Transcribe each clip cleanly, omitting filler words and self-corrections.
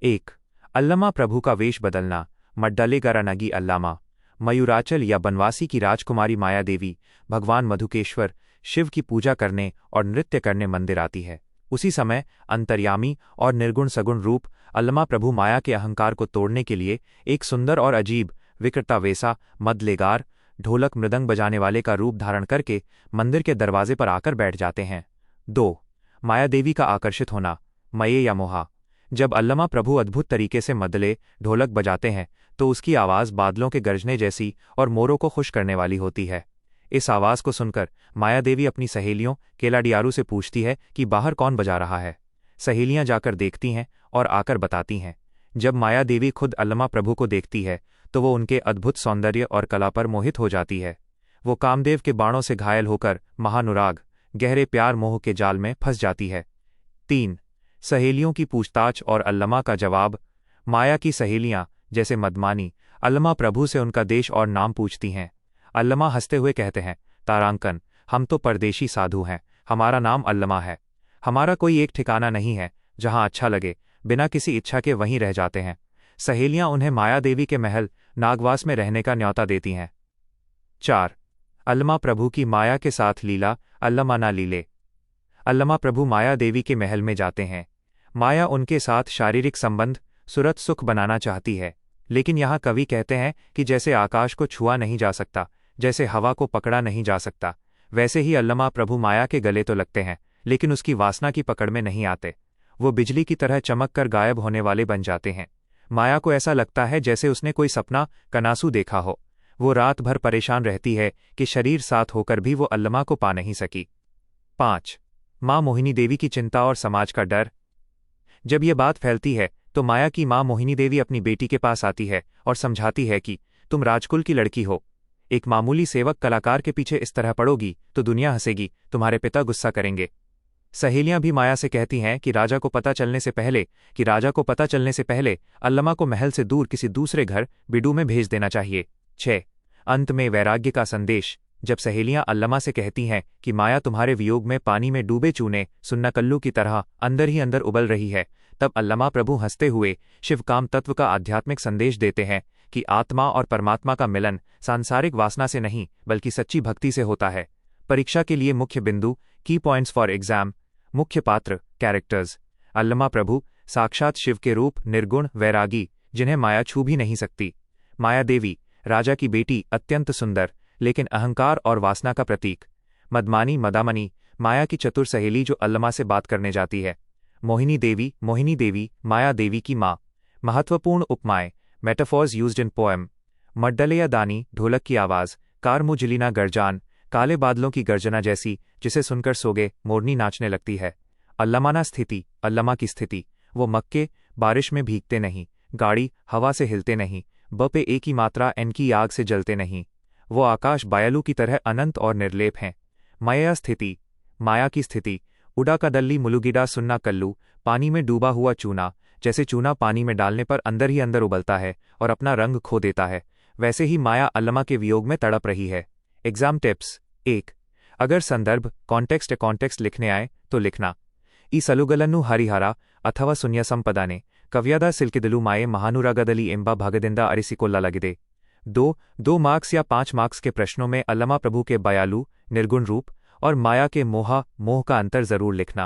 1. अल्लमा प्रभु का वेश बदलना। मड्डलेगरानगी अल्लामा मयूराचल या बनवासी की राजकुमारी माया देवी भगवान मधुकेश्वर शिव की पूजा करने और नृत्य करने मंदिर आती है। उसी समय अंतर्यामी और निर्गुण सगुण रूप अल्लमा प्रभु माया के अहंकार को तोड़ने के लिए एक सुंदर और अजीब विकृता वेसा मदलेगार ढोलक मृदंग बजाने वाले का रूप धारण करके मंदिर के दरवाजे पर आकर बैठ जाते हैं। 2. माया देवी का आकर्षित होना। मये या मोहा। जब अल्लमा प्रभु अद्भुत तरीके से मदले ढोलक बजाते हैं तो उसकी आवाज़ बादलों के गरजने जैसी और मोरों को खुश करने वाली होती है। इस आवाज़ को सुनकर माया देवी अपनी सहेलियों केलाडियारू से पूछती है कि बाहर कौन बजा रहा है। सहेलियां जाकर देखती हैं और आकर बताती हैं। जब माया देवी खुद अल्लमा प्रभु को देखती है तो वो उनके अद्भुत सौंदर्य और कला पर मोहित हो जाती है। वो कामदेव के बाणों से घायल होकर महानुराग गहरे प्यार मोह के जाल में फंस जाती है। 3. सहेलियों की पूछताछ और अल्लमा का जवाब। माया की सहेलियां जैसे मदमानी अल्लमा प्रभु से उनका देश और नाम पूछती हैं। अल्लमा हंसते हुए कहते हैं, तारांकन, हम तो परदेशी साधु हैं, हमारा नाम अल्लमा है। हमारा कोई एक ठिकाना नहीं है, जहां अच्छा लगे बिना किसी इच्छा के वहीं रह जाते हैं। सहेलियां उन्हें माया देवी के महल नागवास में रहने का न्योता देती हैं। 4. अल्लमा प्रभु की माया के साथ लीला। अल्लमा ना लीले। अल्लमा प्रभु माया देवी के महल में जाते हैं। माया उनके साथ शारीरिक संबंध सुरत सुख बनाना चाहती है, लेकिन यहाँ कवि कहते हैं कि जैसे आकाश को छुआ नहीं जा सकता, जैसे हवा को पकड़ा नहीं जा सकता, वैसे ही अल्लमा प्रभु माया के गले तो लगते हैं, लेकिन उसकी वासना की पकड़ में नहीं आते। वो बिजली की तरह चमक कर गायब होने वाले बन जाते हैं। माया को ऐसा लगता है जैसे उसने कोई सपना कनासू देखा हो। वो रात भर परेशान रहती है कि शरीर साथ होकर भी वो अल्लमा को पा नहीं सकी। 5. माँ मोहिनी देवी की चिंता और समाज का डर। जब ये बात फैलती है तो माया की माँ मोहिनी देवी अपनी बेटी के पास आती है और समझाती है कि तुम राजकुल की लड़की हो, एक मामूली सेवक कलाकार के पीछे इस तरह पड़ोगी तो दुनिया हंसेगी, तुम्हारे पिता गुस्सा करेंगे। सहेलियां भी माया से कहती हैं कि राजा को पता चलने से पहले अल्लमा को महल से दूर किसी दूसरे घर बिडू में भेज देना चाहिए। 6. अंत में वैराग्य का संदेश। जब सहेलियां अल्लमा से कहती हैं कि माया तुम्हारे वियोग में पानी में डूबे चूने सुन्नाकल्लू की तरह अंदर ही अंदर उबल रही है, तब अल्लमा प्रभु हंसते हुए शिवकाम तत्व का आध्यात्मिक संदेश देते हैं कि आत्मा और परमात्मा का मिलन सांसारिक वासना से नहीं बल्कि सच्ची भक्ति से होता है। परीक्षा के लिए मुख्य बिंदु की पॉइंट्स फॉर एग्जाम। मुख्य पात्र कैरेक्टर्स। अल्लमा प्रभु साक्षात शिव के रूप, निर्गुण वैरागी जिन्हें माया छू भी नहीं सकती। माया देवी राजा की बेटी, अत्यंत सुंदर लेकिन अहंकार और वासना का प्रतीक। मदमानी मदामनी माया की चतुर सहेली जो अल्लमा से बात करने जाती है। मोहिनी देवी माया देवी की माँ। महत्वपूर्ण उपमाएं मेटाफॉर्स यूज्ड इन पोएम। मड्डले दानी ढोलक की आवाज़, कारमुजलिना गरजान काले बादलों की गर्जना जैसी जिसे सुनकर सोगे मोरनी नाचने लगती है। अल्लमाना स्थिति अल्लमा की स्थिति, वो मक्के बारिश में भीगते नहीं, गाड़ी हवा से हिलते नहीं, ब पे एक ही मात्रा एन की आग से जलते नहीं, वो आकाश बायलू की तरह अनंत और निर्लेप हैं। माया स्थिति माया की स्थिति, उडा कदल्ली मुलुगिडा सुन्ना कल्लू पानी में डूबा हुआ चूना, जैसे चूना पानी में डालने पर अंदर ही अंदर उबलता है और अपना रंग खो देता है, वैसे ही माया अल्लमा के वियोग में तड़प रही है। Exam tips. 1. अगर संदर्भ कॉन्टेक्स्ट लिखने आए तो लिखना ಈ ಸಲುಗಳನ್ನು ಹರಿಹರ ಅಥವಾ ಶೂನ್ಯ ಸಂಪದಾನೆ ಕವ್ಯದ ಸಿಲ್ಕಿದಲು ಮಾಯೆ महानुरागदली ಎಂಬ ಭಾಗದಿಂದ ಅರಿಸಿಕೊಳ್ಳಲಾಗಿದೆ। 2 मार्क्स या 5 मार्क्स के प्रश्नों में अल्लमा प्रभु के बयालू निर्गुण रूप और माया के मोह का अंतर जरूर लिखना।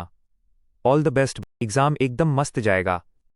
ऑल द बेस्ट, एग्जाम एकदम मस्त जाएगा।